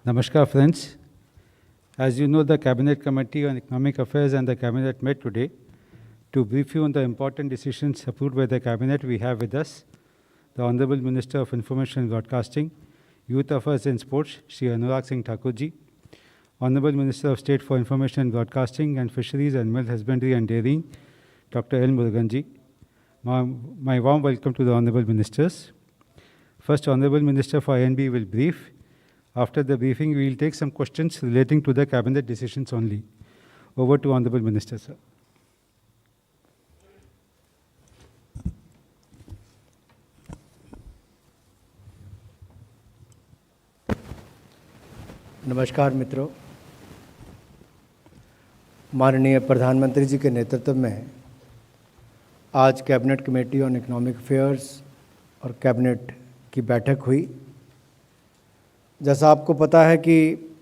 Namaskar, friends. As you know, the Cabinet Committee on Economic Affairs and the Cabinet met today to brief you on the important decisions approved by the Cabinet. We have with us the Honorable Minister of Information and Broadcasting, Youth Affairs and Sports, Shri Anurag Singh Thakurji, Honorable Minister of State for Information and Broadcasting and Fisheries, Animal Husbandry and Dairying, Dr. L. Muruganji. My warm welcome to the Honorable Ministers. First, Honorable Minister for INB will brief. After the briefing, we will take some questions relating to the Cabinet decisions only. Over to Honorable Minister, sir. नमस्कार मित्रों, माननीय प्रधानमंत्री जी के नेतृत्व में आज cabinet committee on economic affairs और cabinet की बैठक हुई। जैसा आपको पता है कि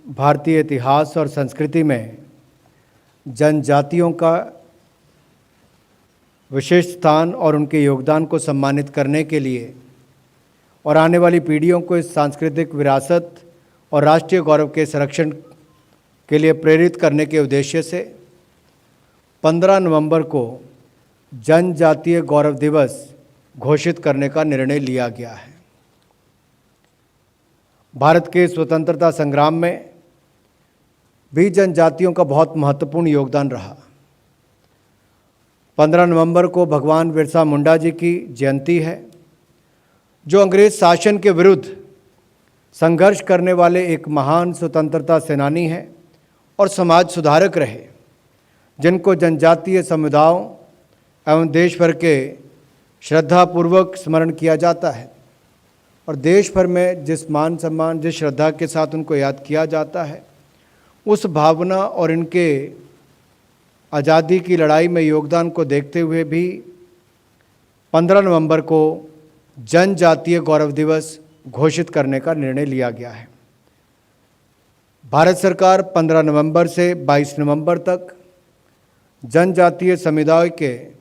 भारतीय इतिहास और संस्कृति में जनजातियों का विशेष स्थान और उनके योगदान को सम्मानित करने के लिए और आने वाली पीढ़ियों को इस सांस्कृतिक विरासत और राष्ट्रीय गौरव के संरक्षण के लिए प्रेरित करने के उद्देश्य से 15 नवंबर को जनजातीय गौरव दिवस घोषित करने का निर्णय लिया गया है। भारत के स्वतंत्रता संग्राम में भी जनजातियों का बहुत महत्वपूर्ण योगदान रहा। 15 नवंबर को भगवान बिरसा मुंडा जी की जयंती है, जो अंग्रेज शासन के विरुद्ध संघर्ष करने वाले एक महान स्वतंत्रता सेनानी हैं और समाज सुधारक रहे, जिनको जनजातीय समुदायों एवं देश भर के श्रद्धापूर्वक स्मरण किया जाता है। और देश भर में जिस मान सम्मान, जिस श्रद्धा के साथ उनको याद किया जाता है, उस भावना और इनके आज़ादी की लड़ाई में योगदान को देखते हुए भी 15 नवंबर को जनजातीय गौरव दिवस घोषित करने का निर्णय लिया गया है। भारत सरकार 15 नवंबर से 22 नवंबर तक जनजातीय समुदाय के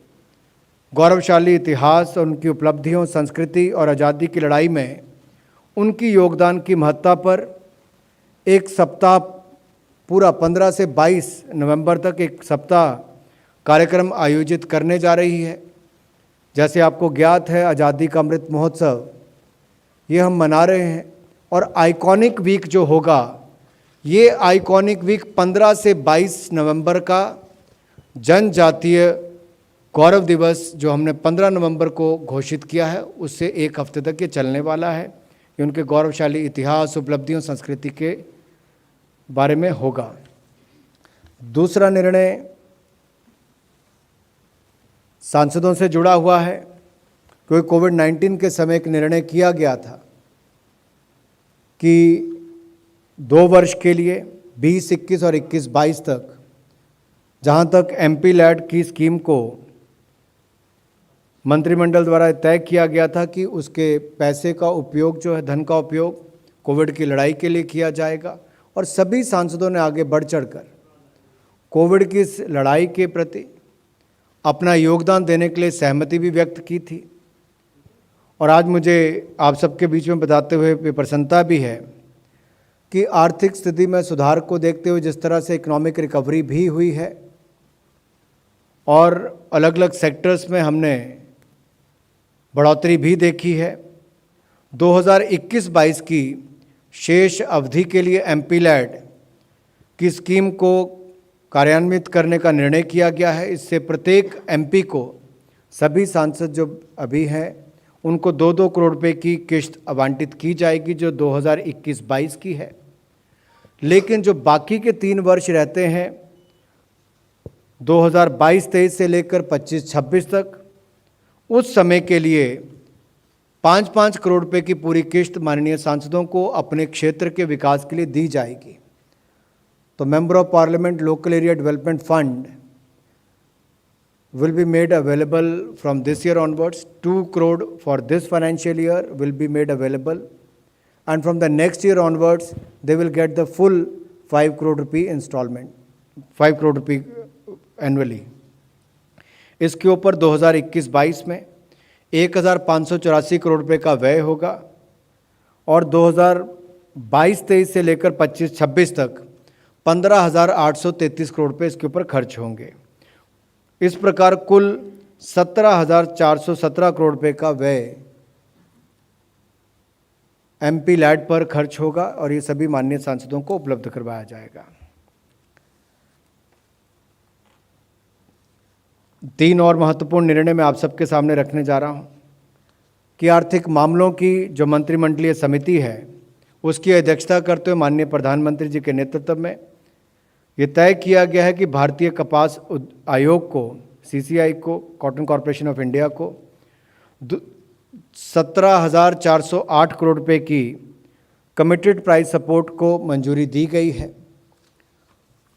गौरवशाली इतिहास और उनकी उपलब्धियों, संस्कृति और आज़ादी की लड़ाई में उनकी योगदान की महत्ता पर एक सप्ताह पूरा 15 से 22 नवंबर तक एक सप्ताह कार्यक्रम आयोजित करने जा रही है। जैसे आपको ज्ञात है, आज़ादी का अमृत महोत्सव ये हम मना रहे हैं और आइकॉनिक वीक जो होगा, ये आइकॉनिक वीक 15 से 22 नवंबर का जनजातीय गौरव दिवस जो हमने 15 नवंबर को घोषित किया है, उससे एक हफ्ते तक ये चलने वाला है। ये उनके गौरवशाली इतिहास, उपलब्धियों, संस्कृति के बारे में होगा। दूसरा निर्णय सांसदों से जुड़ा हुआ है, क्योंकि कोविड-19 के समय एक निर्णय किया गया था कि 2 वर्ष के लिए 20, 21 और 21, 22 तक जहाँ तक MP लैड की स्कीम को मंत्रिमंडल द्वारा तय किया गया था कि उसके पैसे का उपयोग जो है, धन का उपयोग कोविड की लड़ाई के लिए किया जाएगा। और सभी सांसदों ने आगे बढ़ चढ़कर कोविड की इस लड़ाई के प्रति अपना योगदान देने के लिए सहमति भी व्यक्त की थी। और आज मुझे आप सबके बीच में बताते हुए प्रसन्नता भी है कि आर्थिक स्थिति में सुधार को देखते हुए जिस तरह से इकोनॉमिक रिकवरी भी हुई है और अलग अलग सेक्टर्स में हमने बढ़ोतरी भी देखी है। 2021-22 की शेष अवधि के लिए MP लैड की स्कीम को कार्यान्वित करने का निर्णय किया गया है। इससे प्रत्येक MP को, सभी सांसद जो अभी हैं, उनको 2-2 करोड़ रुपए की किश्त आवंटित की जाएगी, जो 2021-22 की है। लेकिन जो बाकी के 3 वर्ष रहते हैं, 2022-23 से लेकर 25-26 तक, उस समय के लिए 5-5 करोड़ रुपए की पूरी किश्त माननीय सांसदों को अपने क्षेत्र के विकास के लिए दी जाएगी। तो member of parliament local area development fund will be made available from this year onwards. 2 crore for this financial year will be made available, and from the next year onwards they will get the full 5 crore rupee installment, 5 crore rupee annually. इसके ऊपर 2021-22 में 1584 करोड़ रुपए का व्यय होगा और 22-23 से लेकर 25-26 तक 15,833 करोड़ रुपये इसके ऊपर खर्च होंगे। इस प्रकार कुल 17,417 करोड़ रुपये का व्यय MP लैड पर खर्च होगा और ये सभी माननीय सांसदों को उपलब्ध करवाया जाएगा। 3 और महत्वपूर्ण निर्णय मैं आप सबके सामने रखने जा रहा हूं कि आर्थिक मामलों की जो मंत्रिमंडलीय समिति है उसकी अध्यक्षता करते हुए माननीय प्रधानमंत्री जी के नेतृत्व में ये तय किया गया है कि भारतीय कपास आयोग को, CCI को, कॉटन कॉरपोरेशन ऑफ इंडिया को 17,408 करोड़ रुपए की कमिटेड प्राइस सपोर्ट को मंजूरी दी गई है।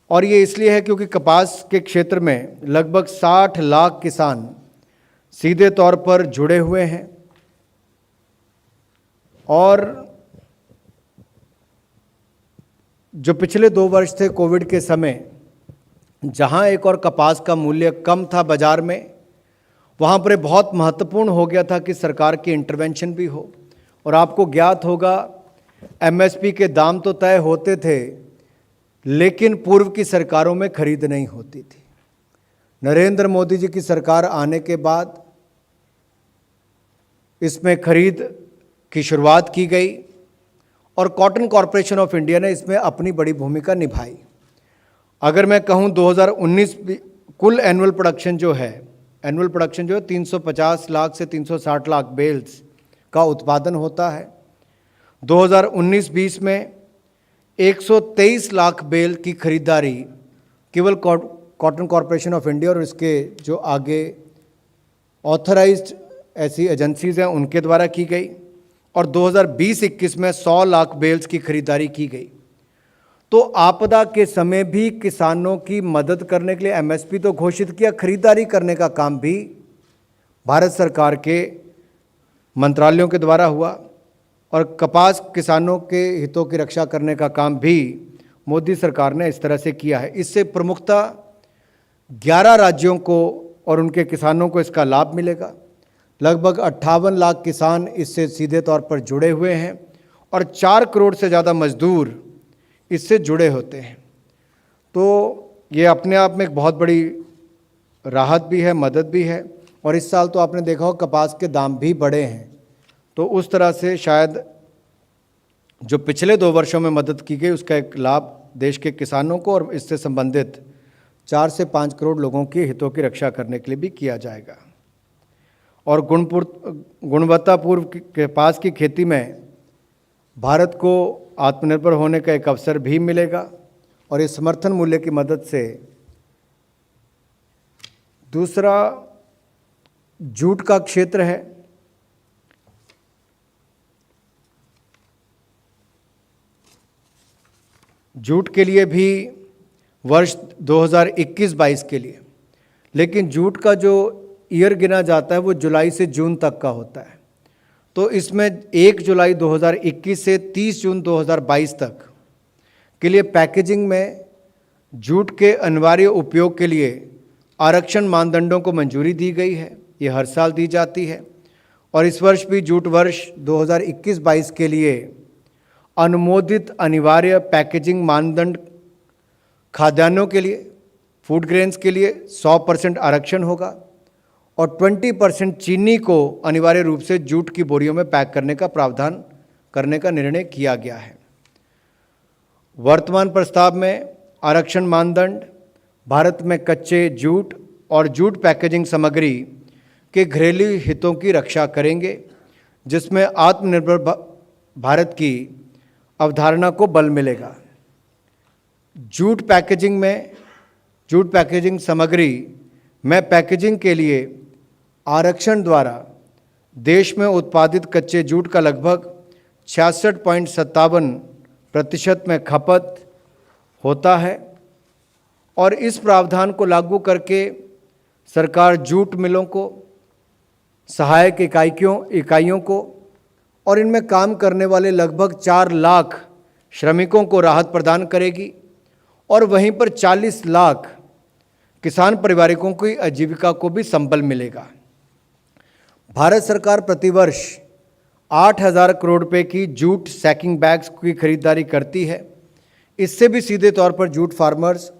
और ये इसलिए है क्योंकि कपास के क्षेत्र में लगभग 60 लाख किसान सीधे तौर पर जुड़े हुए हैं और जो पिछले 2 वर्ष थे कोविड के समय, जहां एक और कपास का मूल्य कम था बाजार में, वहां पर बहुत महत्वपूर्ण हो गया था कि सरकार की इंटरवेंशन भी हो। और आपको ज्ञात होगा MSP के दाम तो तय होते थे लेकिन पूर्व की सरकारों में खरीद नहीं होती थी। नरेंद्र मोदी जी की सरकार आने के बाद इसमें खरीद की शुरुआत की गई और कॉटन कॉरपोरेशन ऑफ इंडिया ने इसमें अपनी बड़ी भूमिका निभाई। अगर मैं कहूं 2019 कुल एनुअल प्रोडक्शन जो है 350 लाख से 360 लाख बेल्स का उत्पादन होता है। 2019-20 में 123 लाख बेल की खरीदारी केवल कॉटन कॉरपोरेशन ऑफ इंडिया और इसके जो आगे ऑथराइज्ड ऐसी एजेंसीज हैं उनके द्वारा की गई और 2020-21 में 100 लाख बेल्स की खरीदारी की गई। तो आपदा के समय भी किसानों की मदद करने के लिए MSP तो घोषित किया, खरीदारी करने का काम भी भारत सरकार के मंत्रालयों के द्वारा हुआ और कपास किसानों के हितों की रक्षा करने का काम भी मोदी सरकार ने इस तरह से किया है। इससे प्रमुखता 11 राज्यों को और उनके किसानों को इसका लाभ मिलेगा। लगभग 58 लाख किसान इससे सीधे तौर पर जुड़े हुए हैं और 4 करोड़ से ज़्यादा मजदूर इससे जुड़े होते हैं। तो ये अपने आप में एक बहुत बड़ी राहत भी है, मदद भी है। और इस साल तो आपने देखा हो कपास के दाम भी बढ़े हैं, तो उस तरह से शायद जो पिछले 2 वर्षों में मदद की गई उसका एक लाभ देश के किसानों को और इससे संबंधित 4 से 5 करोड़ लोगों के हितों की रक्षा करने के लिए भी किया जाएगा। और गुणवत्तापूर्ण कपास की खेती में भारत को आत्मनिर्भर होने का एक अवसर भी मिलेगा और इस समर्थन मूल्य की मदद से दूसरा जूट का क्षेत्र है। जूट के लिए भी वर्ष 2021-22 के लिए, लेकिन जूट का जो ईयर गिना जाता है वो जुलाई से जून तक का होता है। तो इसमें 1 जुलाई 2021 से 30 जून 2022 तक के लिए पैकेजिंग में जूट के अनिवार्य उपयोग के लिए आरक्षण मानदंडों को मंजूरी दी गई है। ये हर साल दी जाती है और इस वर्ष भी जूट वर्ष 2021-22 के लिए अनुमोदित अनिवार्य पैकेजिंग मानदंड खाद्यान्नों के लिए, फूड ग्रेन्स के लिए 100% आरक्षण होगा और 20% चीनी को अनिवार्य रूप से जूट की बोरियों में पैक करने का प्रावधान करने का निर्णय किया गया है। वर्तमान प्रस्ताव में आरक्षण मानदंड भारत में कच्चे जूट और जूट पैकेजिंग सामग्री के घरेलू हितों की रक्षा करेंगे, जिसमें आत्मनिर्भर भारत की अवधारणा को बल मिलेगा। जूट पैकेजिंग सामग्री में पैकेजिंग के लिए आरक्षण द्वारा देश में उत्पादित कच्चे जूट का लगभग 66.57% में खपत होता है और इस प्रावधान को लागू करके सरकार जूट मिलों को, सहायक इकाइयों को और इनमें काम करने वाले लगभग 4 लाख श्रमिकों को राहत प्रदान करेगी और वहीं पर 40 लाख किसान परिवारों की आजीविका को भी संबल मिलेगा। भारत सरकार प्रतिवर्ष 8,000 करोड़ रुपए की जूट सैकिंग बैग्स की खरीदारी करती है। इससे भी सीधे तौर पर जूट फार्मर्स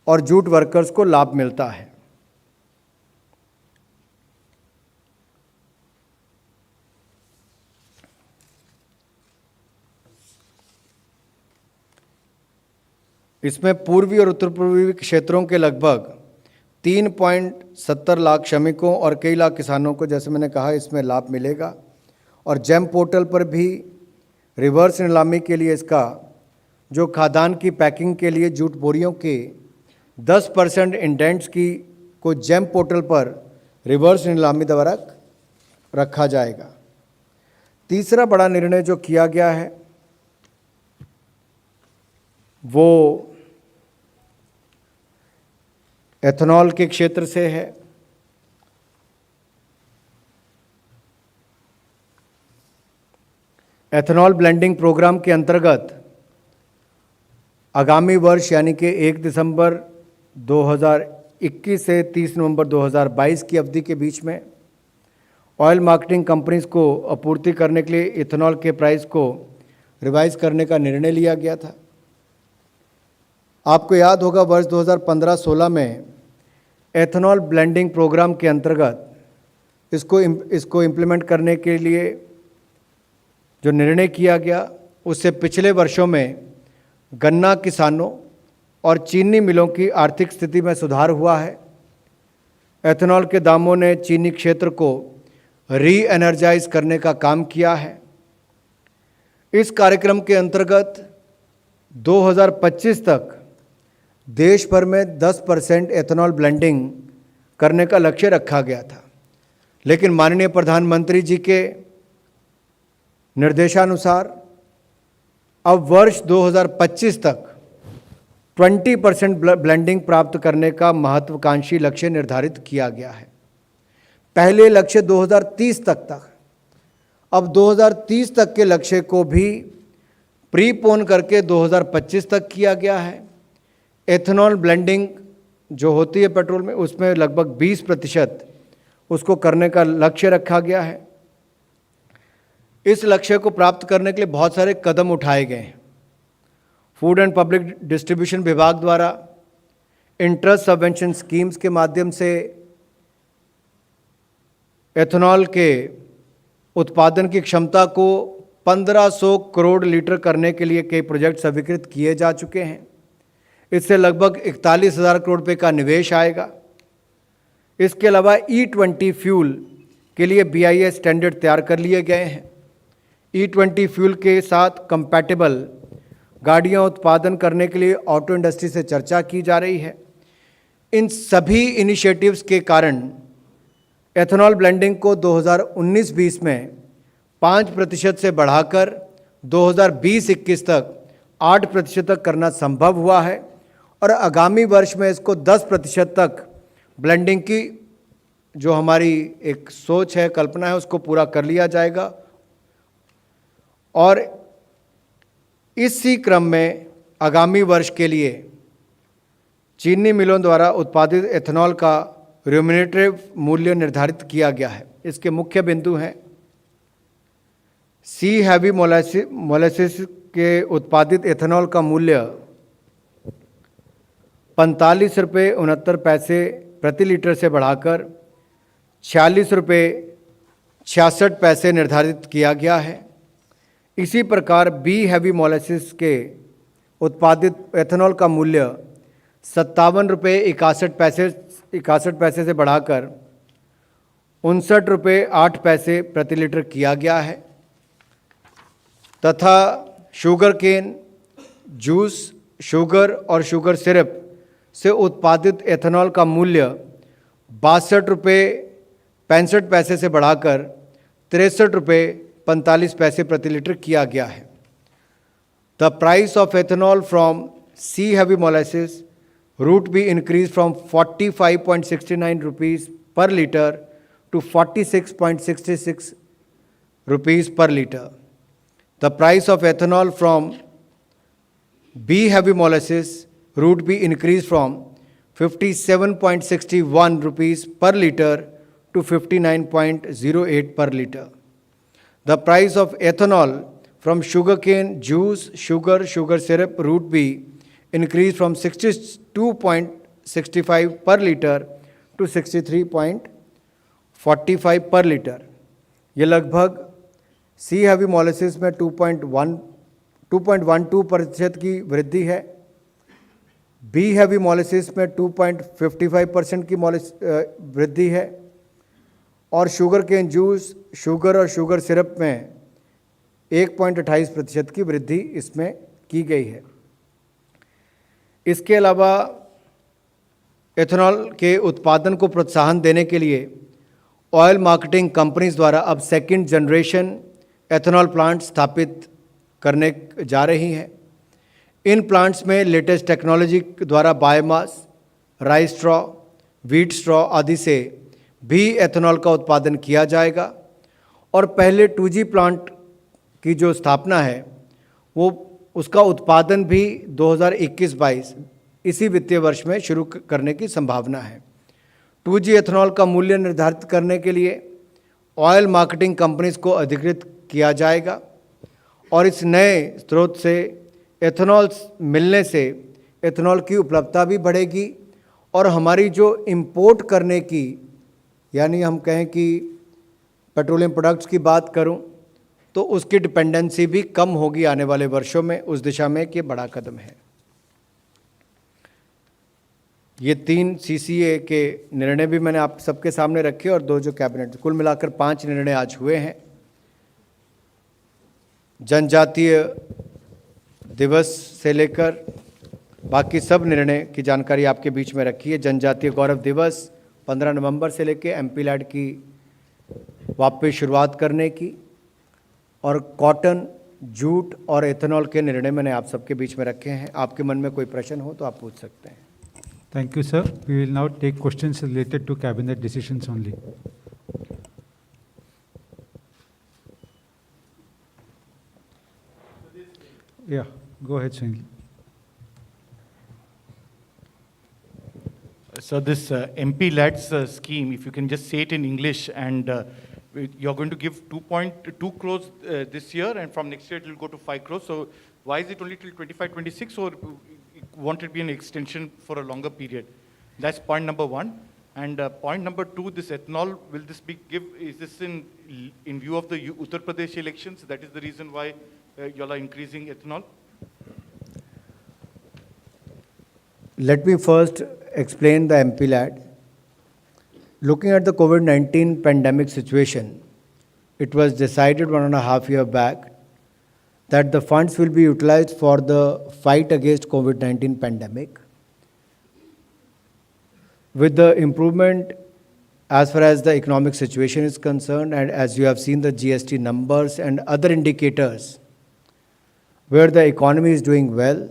और जूट वर्कर्स को लाभ मिलता है। इसमें पूर्वी और उत्तर पूर्वी क्षेत्रों के लगभग 3.70 लाख श्रमिकों और कई लाख किसानों को, जैसे मैंने कहा, इसमें लाभ मिलेगा। और जेम पोर्टल पर भी रिवर्स नीलामी के लिए इसका जो खाद्यान्न की पैकिंग के लिए जूट बोरियों के 10% इंडेंट्स की को जेम पोर्टल पर रिवर्स नीलामी द्वारा रखा जाएगा। तीसरा बड़ा निर्णय जो किया गया है वो एथेनॉल के क्षेत्र से है। एथेनॉल ब्लेंडिंग प्रोग्राम के अंतर्गत आगामी वर्ष यानी कि 1 दिसंबर 2021 से 30 नवंबर 2022 की अवधि के बीच में ऑयल मार्केटिंग कंपनीज को आपूर्ति करने के लिए इथेनॉल के प्राइस को रिवाइज करने का निर्णय लिया गया था। आपको याद होगा वर्ष 2015-16 में एथेनॉल ब्लेंडिंग प्रोग्राम के अंतर्गत इसको इम्प्लीमेंट करने के लिए जो निर्णय किया गया, उससे पिछले वर्षों में गन्ना किसानों और चीनी मिलों की आर्थिक स्थिति में सुधार हुआ है। एथेनॉल के दामों ने चीनी क्षेत्र को री एनर्जाइज करने का काम किया है। इस कार्यक्रम के अंतर्गत 2025 तक देश भर में 10% एथेनॉल ब्लेंडिंग करने का लक्ष्य रखा गया था, लेकिन माननीय प्रधानमंत्री जी के निर्देशानुसार अब वर्ष 2025 तक 20% ब्लेंडिंग प्राप्त करने का महत्वाकांक्षी लक्ष्य निर्धारित किया गया है। पहले लक्ष्य 2030 तक था, अब 2030 तक के लक्ष्य को भी प्रीपोन करके 2025 तक किया गया है। एथेनॉल ब्लेंडिंग जो होती है पेट्रोल में, उसमें लगभग 20% उसको करने का लक्ष्य रखा गया है। इस लक्ष्य को प्राप्त करने के लिए बहुत सारे कदम उठाए गए हैं। फूड एंड पब्लिक डिस्ट्रीब्यूशन विभाग द्वारा इंटरेस्ट सबवेंशन स्कीम्स के माध्यम से एथेनॉल के उत्पादन की क्षमता को 1500 करोड़ लीटर करने के लिए कई प्रोजेक्ट स्वीकृत किए जा चुके हैं। इससे लगभग 41,000 करोड़ रुपये का निवेश आएगा। इसके अलावा E20 फ्यूल के लिए BIS स्टैंडर्ड तैयार कर लिए गए हैं। E20 फ्यूल के साथ कंपैटिबल गाड़ियां उत्पादन करने के लिए ऑटो इंडस्ट्री से चर्चा की जा रही है। इन सभी इनिशिएटिव्स के कारण एथेनॉल ब्लेंडिंग को 2019-20 में 5% से बढ़ाकर 2020-21 तक 8% तक करना संभव हुआ है और आगामी वर्ष में इसको 10% तक ब्लेंडिंग की जो हमारी एक सोच है, कल्पना है, उसको पूरा कर लिया जाएगा। और इसी क्रम में आगामी वर्ष के लिए चीनी मिलों द्वारा उत्पादित एथेनॉल का रेम्यूनरेटिव मूल्य निर्धारित किया गया है। इसके मुख्य बिंदु हैं सी हैवी मोलेसिस के उत्पादित एथेनॉल का मूल्य 45 रुपये 69 पैसे प्रति लीटर से बढ़ाकर 46 रुपये 66 पैसे निर्धारित किया गया है। इसी प्रकार बी हैवी मोलेसिस के उत्पादित एथेनॉल का मूल्य 57 रुपये 61 पैसे से बढ़ाकर 59 रुपये 8 पैसे प्रति लीटर किया गया है तथा शुगर केन, जूस, शुगर और शुगर सिरप से उत्पादित एथेनॉल का मूल्य 62 रुपये 65 पैसे से बढ़ाकर 63 रुपये 45 पैसे प्रति लीटर किया गया है। The price of ethanol from C heavy molasses route B increase from 45.69 rupees per litre to 46.66 rupees per litre. The price of ethanol from B heavy molasses route be increased from 57.61 rupees per liter to 59.08 per liter. The price of ethanol from sugarcane juice, sugar, sugar syrup, root bee increased from 62.65 per liter to 63.45 per liter. ये लगभग सी heavy मॉलिसिस में 2.12% की वृद्धि है, B heavy मॉलिसिस में 2.55% की वृद्धि है और शुगर केन जूस, शुगर और शुगर सिरप में 1.28% की वृद्धि इसमें की गई है। इसके अलावा एथेनॉल के उत्पादन को प्रोत्साहन देने के लिए ऑयल मार्केटिंग कंपनीज द्वारा अब सेकंड जनरेशन एथेनॉल प्लांट स्थापित करने जा रही हैं। इन प्लांट्स में लेटेस्ट टेक्नोलॉजी द्वारा biomass, rice straw, wheat straw आदि से भी एथेनॉल का उत्पादन किया जाएगा और पहले 2G प्लांट की जो स्थापना है वो उसका उत्पादन भी 2021-22 इसी वित्तीय वर्ष में शुरू करने की संभावना है। 2G एथेनॉल का मूल्य निर्धारित करने के लिए ऑयल मार्केटिंग कंपनीज को अधिकृत किया जाएगा और इस नए स्रोत से एथेनॉल मिलने से एथेनॉल की उपलब्धता भी बढ़ेगी और हमारी जो इंपोर्ट करने की, यानी हम कहें कि पेट्रोलियम प्रोडक्ट्स की बात करूं तो उसकी डिपेंडेंसी भी कम होगी आने वाले वर्षों में। उस दिशा में एक बड़ा कदम है। ये 3 CCA के निर्णय भी मैंने आप सबके सामने रखे और 2 जो कैबिनेट, कुल मिलाकर 5 निर्णय आज हुए हैं। जनजातीय दिवस से लेकर बाकी सब निर्णय की जानकारी आपके बीच में रखी है। जनजातीय गौरव दिवस 15 नवंबर से लेकर MP लैड की वापस शुरुआत करने की और कॉटन, जूट और एथेनॉल के निर्णय मैंने आप सबके बीच में रखे हैं। आपके मन में कोई प्रश्न हो तो आप पूछ सकते हैं। Thank you, sir. We will now take questions related to cabinet decisions only. Yeah, go ahead, Sunil. So this MP LADS scheme, if you can just say it in English, and you're going to give 2.2 crores this year, and from next year it will go to 5 crores. So why is it only till 25-26, or won't it be an extension for a longer period? That's point number 1. And point number 2, this ethanol, will this be is this in view of the Uttar Pradesh elections? That is the reason why you all are increasing ethanol? Let me first explain the MP LAD. Looking at the COVID-19 pandemic situation, it was decided 1.5 years back that the funds will be utilized for the fight against COVID-19 pandemic. With the improvement as far as the economic situation is concerned, and as you have seen the GST numbers and other indicators where the economy is doing well,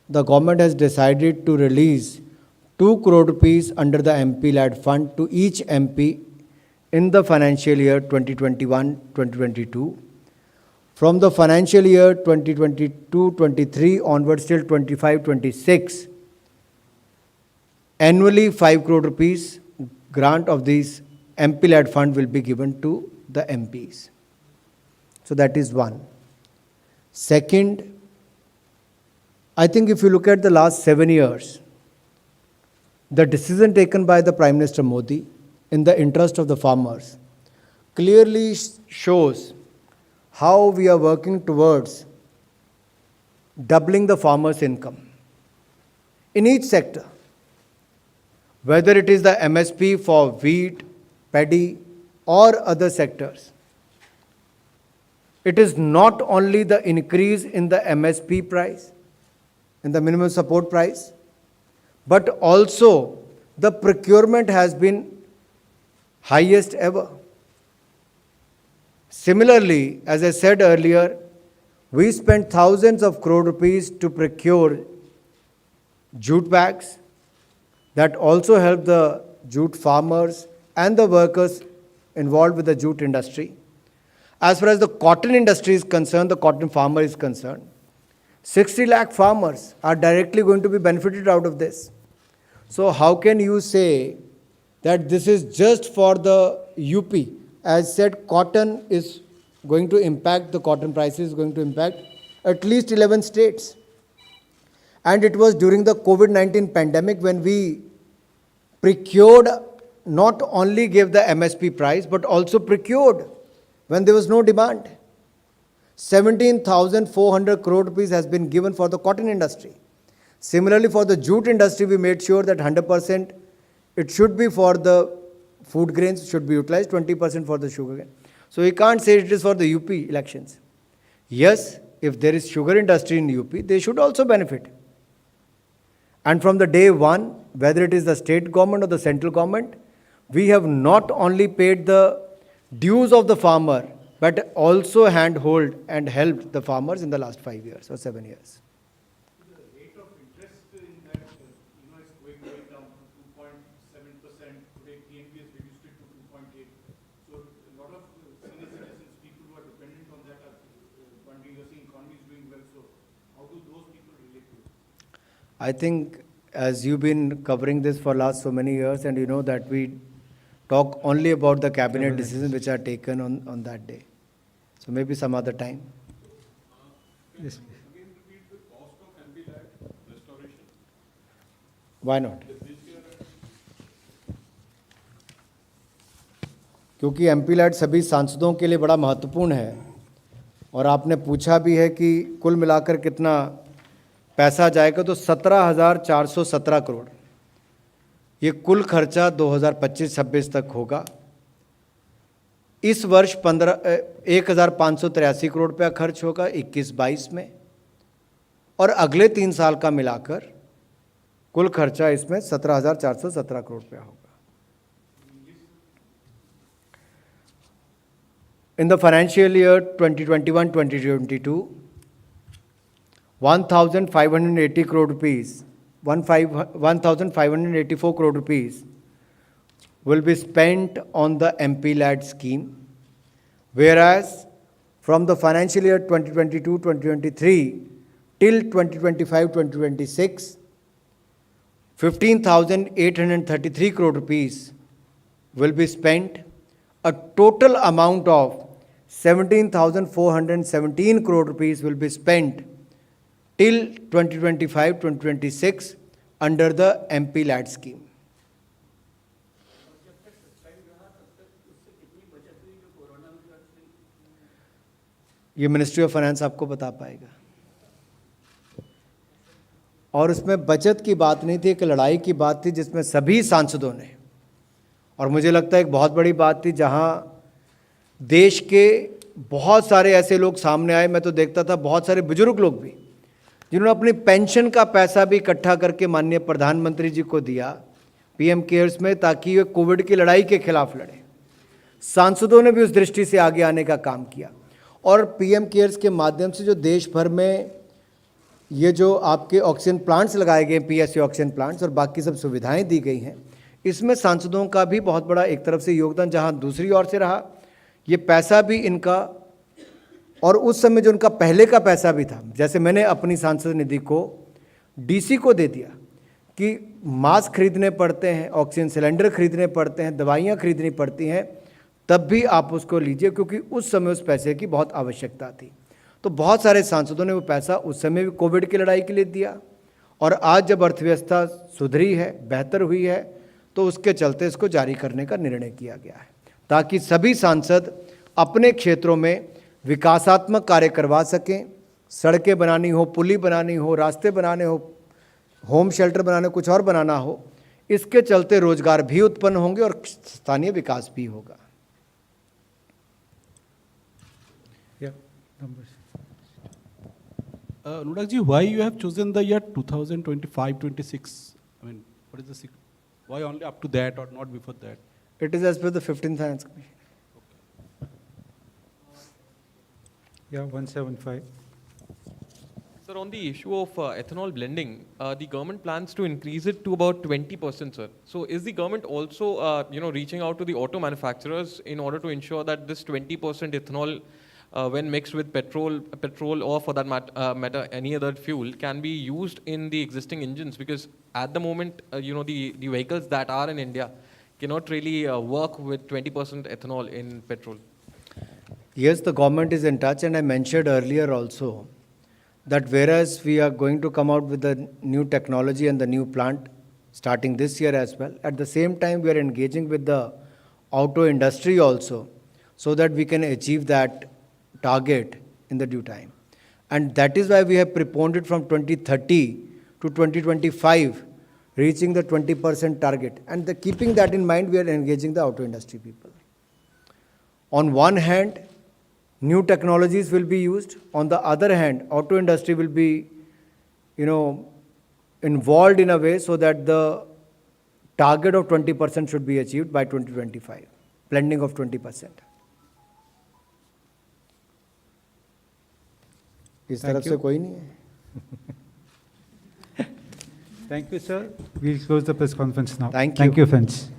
the government has decided to release 2 crore rupees under the MP LAD fund to each MP in the financial year 2021-2022. From the financial year 2022-23 onwards till 25-26, annually 5 crore rupees grant of these MP LAD fund will be given to the MPs. So that is one. Second, I think if you look at the last 7 years, the decision taken by the Prime Minister Modi in the interest of the farmers clearly shows how we are working towards doubling the farmers' income in each sector, whether it is the MSP for wheat, paddy or other sectors. It is not only the increase in the MSP price, in the minimum support price, but also the procurement has been highest ever. Similarly, as I said earlier, we spent thousands of crore rupees to procure jute bags that also help the jute farmers and the workers involved with the jute industry. As far as the cotton industry is concerned, the cotton farmer is concerned, 60 lakh farmers are directly going to be benefited out of this. So how can you say that this is just for the UP? As said, cotton is going to impact the cotton prices, going to impact at least 11 states. And it was during the COVID-19 pandemic when we procured, not only gave the MSP price, but also procured when there was no demand. 17,400 crore rupees has been given for the cotton industry. Similarly, for the jute industry, we made sure that 100% it should be for the food grains, should be utilized, 20% for the sugar cane. So we can't say it is for the UP elections. Yes, if there is sugar industry in UP, they should also benefit. And from the day one, whether it is the state government or the central government, we have not only paid the dues of the farmer, but also handhold and helped the farmers in the last 5 years or 7 years. The rate of interest in that, is going down to 2.7%. Today, PNB has reduced it to 2.8. So a lot of senior citizens, people who are dependent on that, are wondering, you're seeing economy is doing well. So how do those people relate to it? I think as you've been covering this for last so many years, and you know that we talk only about the cabinet decisions which are taken on that day. So maybe some other time. Yes. Again, repeat the cost of MP Lat restoration. Why not? This year क्योंकि MP light सभी सांसदों के लिए बड़ा महत्वपूर्ण है और आपने पूछा भी है कि कुल मिलाकर कितना पैसा जाएगा, तो 17,417 करोड़ ये कुल खर्चा 2025-26 तक होगा। इस वर्ष 1,583 करोड़ रुपया खर्च होगा 21-22 में, और अगले 3 साल का मिलाकर कुल खर्चा इसमें 17,417 करोड़ रुपया होगा। In the financial year 2021-2022, 1,580 crore rupees, 1,584 crore rupees will be spent on the MP Lad scheme, whereas from the financial year 2022-2023 till 2025-2026, 15,833 crore rupees will be spent. A total amount of 17,417 crore rupees will be spent till 2025-2026 under the MP Lad scheme. ये ministry of finance आपको बता पाएगा। और उसमें बचत की बात नहीं थी, एक लड़ाई की बात थी जिसमें सभी सांसदों ने, और मुझे लगता है एक बहुत बड़ी बात थी जहां देश के बहुत सारे ऐसे लोग सामने आए। मैं तो देखता था बहुत सारे बुजुर्ग लोग भी जिन्होंने अपनी पेंशन का पैसा भी इकट्ठा करके माननीय प्रधानमंत्री जी को दिया पीएम केयर्स में, ताकि वे कोविड की लड़ाई के खिलाफ लड़े। सांसदों ने भी उस दृष्टि से आगे आने का काम किया, और पीएम केयर्स के माध्यम से जो देश भर में ये जो आपके ऑक्सीजन प्लांट्स लगाए गए, पीएसए ऑक्सीजन प्लांट्स, और बाकी सब सुविधाएं दी गई हैं, इसमें सांसदों का भी बहुत बड़ा एक तरफ से योगदान, जहां दूसरी ओर से रहा ये पैसा भी इनका, और उस समय जो उनका पहले का पैसा भी था, जैसे मैंने अपनी सांसद निधि को डीसी को दे दिया कि मास्क खरीदने पड़ते हैं, ऑक्सीजन सिलेंडर खरीदने पड़ते हैं, दवाइयाँ खरीदनी पड़ती हैं, तब भी आप उसको लीजिए, क्योंकि उस समय उस पैसे की बहुत आवश्यकता थी। तो बहुत सारे सांसदों ने वो पैसा उस समय भी कोविड की लड़ाई के लिए दिया, और आज जब अर्थव्यवस्था सुधरी है, बेहतर हुई है, तो उसके चलते इसको जारी करने का निर्णय किया गया है, ताकि सभी सांसद अपने क्षेत्रों में विकासात्मक कार्य करवा सकें। सड़कें बनानी हो, पुली बनानी हो, रास्ते बनाने हो, होम शेल्टर बनाने, कुछ और बनाना हो, इसके चलते रोजगार भी उत्पन्न होंगे और स्थानीय विकास भी होगा। Ludak ji, why you have chosen the year 2025-26? I mean, what is the why only up to that or not before that? It is as per the 15th Finance Commission. Yeah, 175. Sir, on the issue of ethanol blending, the government plans to increase it to about 20%, sir. So is the government also, reaching out to the auto manufacturers in order to ensure that this 20% ethanol, when mixed with petrol or for that matter any other fuel, can be used in the existing engines? Because at the moment, the vehicles that are in India cannot really work with 20% ethanol in petrol. Yes, the government is in touch, and I mentioned earlier also that whereas we are going to come out with the new technology and the new plant starting this year as well, at the same time we are engaging with the auto industry also so that we can achieve that target in the due time. And that is why we have preponed it from 2030 to 2025, reaching the 20% target. And keeping that in mind, we are engaging the auto industry people. On one hand, new technologies will be used. On the other hand, auto industry will be, involved in a way so that the target of 20% should be achieved by 2025, blending of 20%. इस तरफ से कोई नहीं है. Thank you, sir. We'll close the press conference now. Thank Thank you. you, friends.